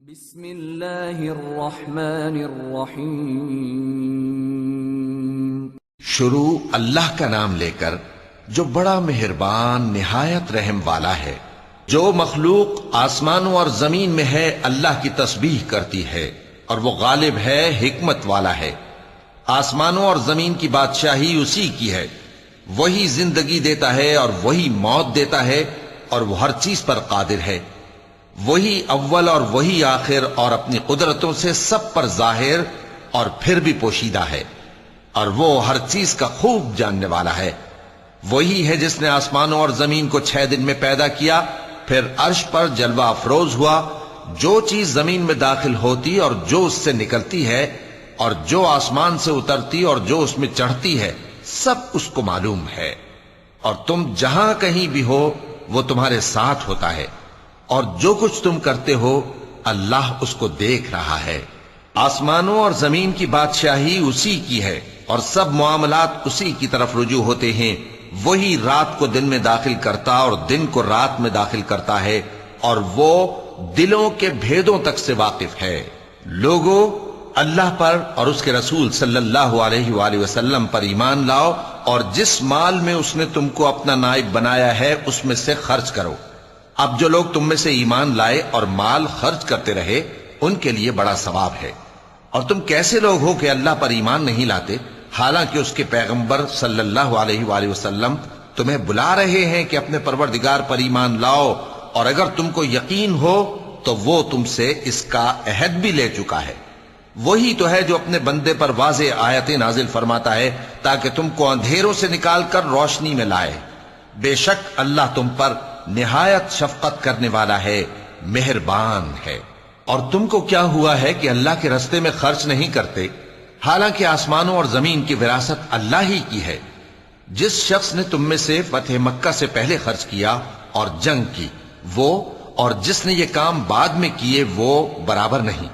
بسم اللہ الرحمن الرحیم۔ شروع اللہ کا نام لے کر جو بڑا مہربان نہایت رحم والا ہے۔ جو مخلوق آسمانوں اور زمین میں ہے اللہ کی تسبیح کرتی ہے اور وہ غالب ہے، حکمت والا ہے۔ آسمانوں اور زمین کی بادشاہی اسی کی ہے، وہی زندگی دیتا ہے اور وہی موت دیتا ہے، اور وہ ہر چیز پر قادر ہے۔ وہی اول اور وہی آخر، اور اپنی قدرتوں سے سب پر ظاہر اور پھر بھی پوشیدہ ہے، اور وہ ہر چیز کا خوب جاننے والا ہے۔ وہی ہے جس نے آسمانوں اور زمین کو 6 دن میں پیدا کیا، پھر عرش پر جلوہ افروز ہوا۔ جو چیز زمین میں داخل ہوتی اور جو اس سے نکلتی ہے، اور جو آسمان سے اترتی اور جو اس میں چڑھتی ہے، سب اس کو معلوم ہے۔ اور تم جہاں کہیں بھی ہو وہ تمہارے ساتھ ہوتا ہے، اور جو کچھ تم کرتے ہو اللہ اس کو دیکھ رہا ہے۔ آسمانوں اور زمین کی بادشاہی اسی کی ہے، اور سب معاملات اسی کی طرف رجوع ہوتے ہیں۔ وہی رات کو دن میں داخل کرتا اور دن کو رات میں داخل کرتا ہے، اور وہ دلوں کے بھیدوں تک سے واقف ہے۔ لوگو، اللہ پر اور اس کے رسول صلی اللہ علیہ وآلہ وسلم پر ایمان لاؤ، اور جس مال میں اس نے تم کو اپنا نائب بنایا ہے اس میں سے خرچ کرو۔ اب جو لوگ تم میں سے ایمان لائے اور مال خرچ کرتے رہے ان کے لیے بڑا ثواب ہے۔ اور تم کیسے لوگ ہو کہ اللہ پر ایمان نہیں لاتے، حالانکہ اس کے پیغمبر صلی اللہ علیہ وآلہ وسلم تمہیں بلا رہے ہیں کہ اپنے پروردگار پر ایمان لاؤ، اور اگر تم کو یقین ہو تو وہ تم سے اس کا عہد بھی لے چکا ہے۔ وہی تو ہے جو اپنے بندے پر واضح آیتیں نازل فرماتا ہے تاکہ تم کو اندھیروں سے نکال کر روشنی میں لائے۔ بے شک اللہ تم پر نہایت شفقت کرنے والا ہے، مہربان ہے۔ اور تم کو کیا ہوا ہے کہ اللہ کے رستے میں خرچ نہیں کرتے، حالانکہ آسمانوں اور زمین کی وراثت اللہ ہی کی ہے۔ جس شخص نے تم میں سے فتح مکہ سے پہلے خرچ کیا اور جنگ کی، وہ اور جس نے یہ کام بعد میں کیے وہ برابر نہیں۔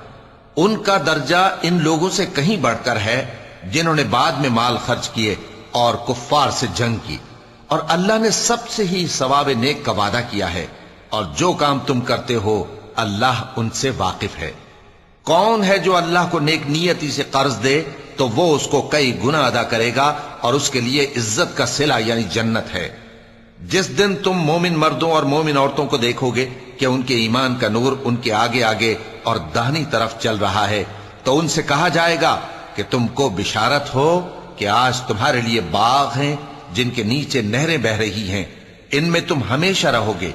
ان کا درجہ ان لوگوں سے کہیں بڑھ کر ہے جنہوں نے بعد میں مال خرچ کیے اور کفار سے جنگ کی، اور اللہ نے سب سے ہی ثواب نیک کا وعدہ کیا ہے، اور جو کام تم کرتے ہو اللہ ان سے واقف ہے۔ کون ہے جو اللہ کو نیک نیتی سے قرض دے تو وہ اس کو کئی گنا ادا کرے گا، اور اس کے لیے عزت کا صلہ یعنی جنت ہے۔ جس دن تم مومن مردوں اور مومن عورتوں کو دیکھو گے کہ ان کے ایمان کا نور ان کے آگے آگے اور داہنی طرف چل رہا ہے، تو ان سے کہا جائے گا کہ تم کو بشارت ہو کہ آج تمہارے لیے باغ ہیں جن کے نیچے نہریں بہ رہی ہیں، ان میں تم ہمیشہ رہو گے،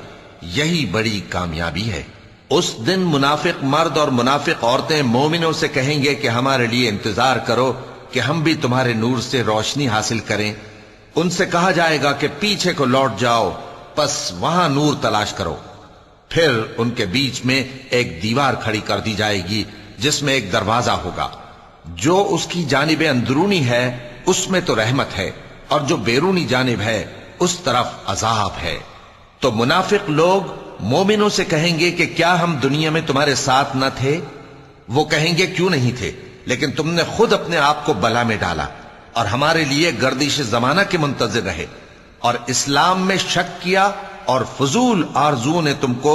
یہی بڑی کامیابی ہے۔ اس دن منافق مرد اور منافق عورتیں مومنوں سے کہیں گے کہ ہمارے لیے انتظار کرو کہ ہم بھی تمہارے نور سے روشنی حاصل کریں۔ ان سے کہا جائے گا کہ پیچھے کو لوٹ جاؤ، پس وہاں نور تلاش کرو۔ پھر ان کے بیچ میں ایک دیوار کھڑی کر دی جائے گی جس میں ایک دروازہ ہوگا، جو اس کی جانب اندرونی ہے اس میں تو رحمت ہے، اور جو بیرونی جانب ہے اس طرف عذاب ہے۔ تو منافق لوگ مومنوں سے کہیں گے کہ کیا ہم دنیا میں تمہارے ساتھ نہ تھے؟ وہ کہیں گے کیوں نہیں تھے، لیکن تم نے خود اپنے آپ کو بلا میں ڈالا اور ہمارے لیے گردش زمانہ کے منتظر رہے، اور اسلام میں شک کیا، اور فضول آرزوؤں نے تم کو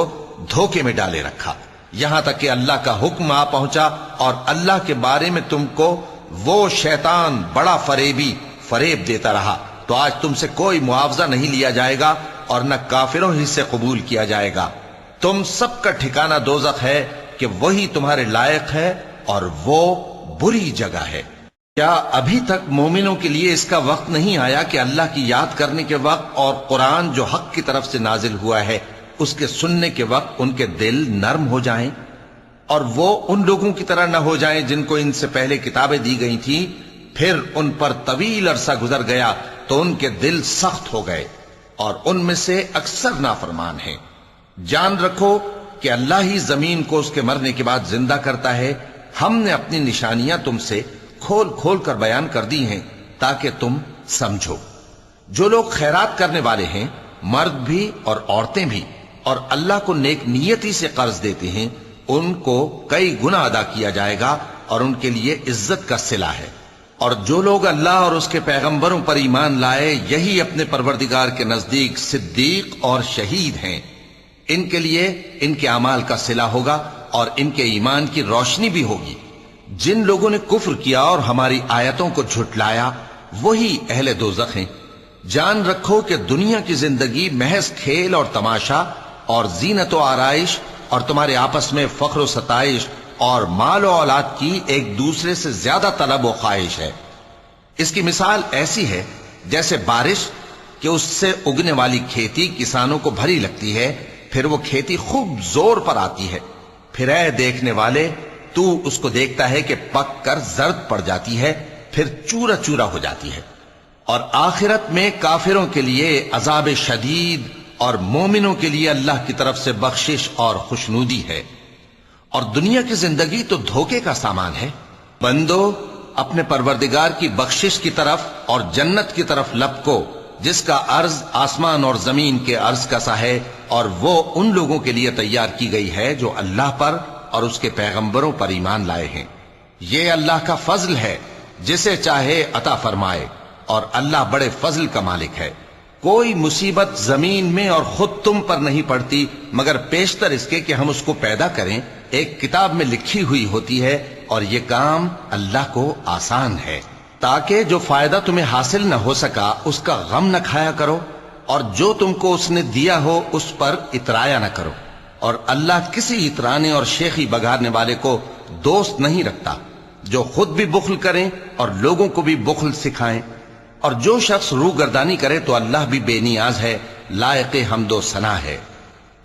دھوکے میں ڈالے رکھا، یہاں تک کہ اللہ کا حکم آ پہنچا، اور اللہ کے بارے میں تم کو وہ شیطان بڑا فریب دیتا رہا۔ تو آج تم سے کوئی معاوضہ نہیں لیا جائے گا، اور نہ کافروں ہی سے قبول کیا جائے گا۔ تم سب کا ٹھکانہ دوزخ ہے کہ وہی تمہارے لائق ہے، اور وہ بری جگہ ہے۔ کیا ابھی تک مومنوں کے لیے اس کا وقت نہیں آیا کہ اللہ کی یاد کرنے کے وقت اور قرآن جو حق کی طرف سے نازل ہوا ہے اس کے سننے کے وقت ان کے دل نرم ہو جائیں، اور وہ ان لوگوں کی طرح نہ ہو جائیں جن کو ان سے پہلے کتابیں دی گئی تھیں، پھر ان پر طویل عرصہ گزر گیا تو ان کے دل سخت ہو گئے، اور ان میں سے اکثر نافرمان ہیں۔ جان رکھو کہ اللہ ہی زمین کو اس کے مرنے کے بعد زندہ کرتا ہے۔ ہم نے اپنی نشانیاں تم سے کھول کھول کر بیان کر دی ہیں تاکہ تم سمجھو۔ جو لوگ خیرات کرنے والے ہیں، مرد بھی اور عورتیں بھی، اور اللہ کو نیک نیتی سے قرض دیتے ہیں، ان کو کئی گنا ادا کیا جائے گا، اور ان کے لیے عزت کا صلہ ہے۔ اور جو لوگ اللہ اور اس کے پیغمبروں پر ایمان لائے، یہی اپنے پروردگار کے نزدیک صدیق اور شہید ہیں۔ ان کے لیے ان کے اعمال کا صلہ ہوگا، اور ان کے ایمان کی روشنی بھی ہوگی۔ جن لوگوں نے کفر کیا اور ہماری آیتوں کو جھٹلایا وہی اہل دوزخ ہیں۔ جان رکھو کہ دنیا کی زندگی محض کھیل اور تماشا اور زینت و آرائش اور تمہارے آپس میں فخر و ستائش اور مال و اولاد کی ایک دوسرے سے زیادہ طلب و خواہش ہے۔ اس کی مثال ایسی ہے جیسے بارش کہ اس سے اگنے والی کھیتی کسانوں کو بھری لگتی ہے، پھر وہ کھیتی خوب زور پر آتی ہے، پھر اے دیکھنے والے تو اس کو دیکھتا ہے کہ پک کر زرد پڑ جاتی ہے، پھر چورا چورا ہو جاتی ہے۔ اور آخرت میں کافروں کے لیے عذاب شدید اور مومنوں کے لیے اللہ کی طرف سے بخشش اور خوشنودی ہے۔ اور دنیا کی زندگی تو دھوکے کا سامان ہے۔ بندو اپنے پروردگار کی بخشش کی طرف اور جنت کی طرف لپکو جس کا عرض آسمان اور زمین کے عرض کا سا ہے، اور وہ ان لوگوں کے لیے تیار کی گئی ہے جو اللہ پر اور اس کے پیغمبروں پر ایمان لائے ہیں۔ یہ اللہ کا فضل ہے، جسے چاہے عطا فرمائے، اور اللہ بڑے فضل کا مالک ہے۔ کوئی مصیبت زمین میں اور خود تم پر نہیں پڑتی مگر پیشتر اس کے کہ ہم اس کو پیدا کریں ایک کتاب میں لکھی ہوئی ہوتی ہے، اور یہ کام اللہ کو آسان ہے۔ تاکہ جو فائدہ تمہیں حاصل نہ ہو سکا اس کا غم نہ کھایا کرو، اور جو تم کو اس نے دیا ہو اس پر اترایا نہ کرو۔ اور اللہ کسی اترانے اور شیخی بگاڑنے والے کو دوست نہیں رکھتا، جو خود بھی بخل کریں اور لوگوں کو بھی بخل سکھائیں۔ اور جو شخص روگردانی کرے تو اللہ بھی بے نیاز ہے، لائق حمد و ثنا ہے۔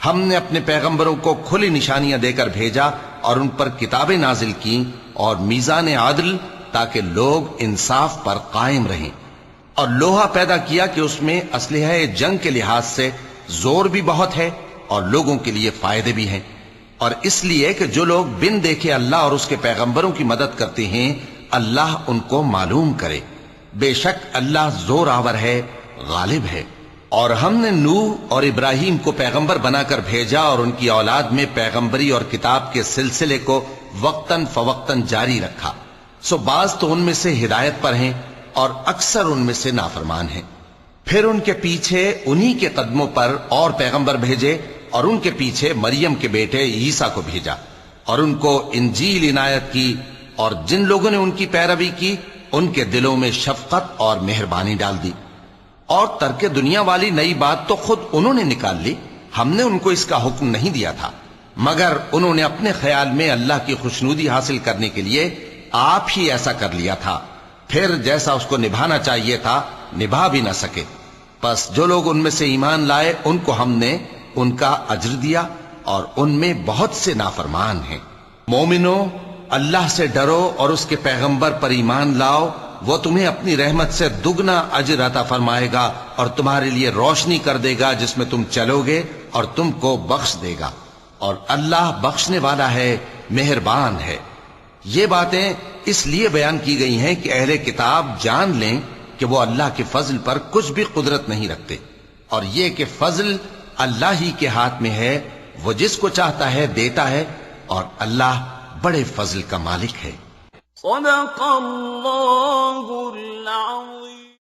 ہم نے اپنے پیغمبروں کو کھلی نشانیاں دے کر بھیجا اور ان پر کتابیں نازل کی اور میزان عدل، تاکہ لوگ انصاف پر قائم رہیں۔ اور لوہا پیدا کیا کہ اس میں اسلحہ جنگ کے لحاظ سے زور بھی بہت ہے اور لوگوں کے لیے فائدے بھی ہیں، اور اس لیے کہ جو لوگ بن دیکھے اللہ اور اس کے پیغمبروں کی مدد کرتے ہیں اللہ ان کو معلوم کرے۔ بے شک اللہ زور آور ہے، غالب ہے۔ اور ہم نے نوح اور ابراہیم کو پیغمبر بنا کر بھیجا اور ان کی اولاد میں پیغمبری اور کتاب کے سلسلے کو وقتاً فوقتاً جاری رکھا، سو بعض تو ان میں سے ہدایت پر ہیں اور اکثر ان میں سے نافرمان ہیں۔ پھر ان کے پیچھے انہی کے قدموں پر اور پیغمبر بھیجے، اور ان کے پیچھے مریم کے بیٹے عیسیٰ کو بھیجا، اور ان کو انجیل عنایت کی، اور جن لوگوں نے ان کی پیروی کی ان کے دلوں میں شفقت اور مہربانی ڈال دی۔ اور ترک دنیا والی نئی بات تو خود انہوں نے نکال لی، ہم نے ان کو اس کا حکم نہیں دیا تھا، مگر انہوں نے اپنے خیال میں اللہ کی خوشنودی حاصل کرنے کے لیے آپ ہی ایسا کر لیا تھا، پھر جیسا اس کو نبھانا چاہیے تھا نبھا بھی نہ سکے۔ پس جو لوگ ان میں سے ایمان لائے ان کو ہم نے ان کا اجر دیا، اور ان میں بہت سے نافرمان ہیں۔ مومنو اللہ سے ڈرو اور اس کے پیغمبر پر ایمان لاؤ، وہ تمہیں اپنی رحمت سے دگنا اجر عطا فرمائے گا اور تمہارے لیے روشنی کر دے گا جس میں تم چلو گے، اور تم کو بخش دے گا، اور اللہ بخشنے والا ہے، مہربان ہے۔ یہ باتیں اس لیے بیان کی گئی ہیں کہ اہل کتاب جان لیں کہ وہ اللہ کے فضل پر کچھ بھی قدرت نہیں رکھتے، اور یہ کہ فضل اللہ ہی کے ہاتھ میں ہے، وہ جس کو چاہتا ہے دیتا ہے، اور اللہ بڑے فضل کا مالک ہے۔ صدق اللہ العظیم۔